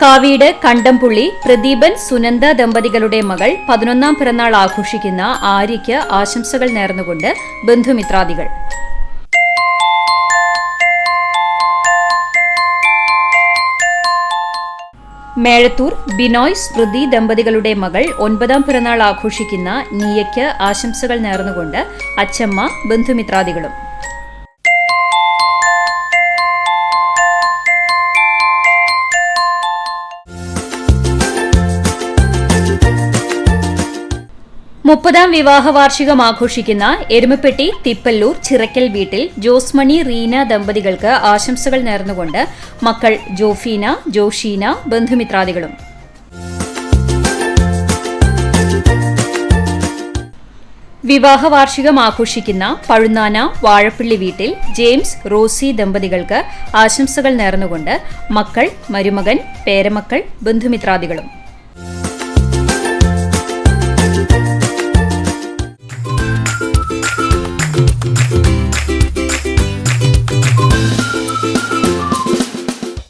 കാവീട് കണ്ടംപുള്ളി പ്രദീപൻ സുനന്ദ ദമ്പതികളുടെ മകൾ 11ാം പിറന്നാൾ ആഘോഷിക്കുന്ന ആര്യയ്ക്ക് ആശംസകൾ നേർന്നുകൊണ്ട് ബന്ധുമിത്രാദികൾ. മേഴത്തൂർ ബിനോയ് സ്മൃതി ദമ്പതികളുടെ മകൾ 9ാം പിറന്നാൾ ആഘോഷിക്കുന്ന നീയയ്ക്ക് ആശംസകൾ നേർന്നുകൊണ്ട് അച്ചമ്മ, ബന്ധുമിത്രാദികളും. മുപ്പതാം വിവാഹ വാർഷികം ആഘോഷിക്കുന്ന എരുമപ്പെട്ടി തിപ്പല്ലൂർ ചിറക്കൽ വീട്ടിൽ ജോസ്മണി റീന ദമ്പതികൾക്ക് ആശംസകൾ നേർന്നുകൊണ്ട് മക്കൾ ജോഫീന, ജോഷീന, ബന്ധുമിത്രാദികളും. വിവാഹ വാർഷികം ആഘോഷിക്കുന്ന പഴുന്നാന വാഴപ്പള്ളി വീട്ടിൽ ജെയിംസ്, റോസി ദമ്പതികൾക്ക് ആശംസകൾ നേർന്നുകൊണ്ട് മക്കൾ, മരുമകൻ, പേരമക്കൾ, ബന്ധുമിത്രാദികളും.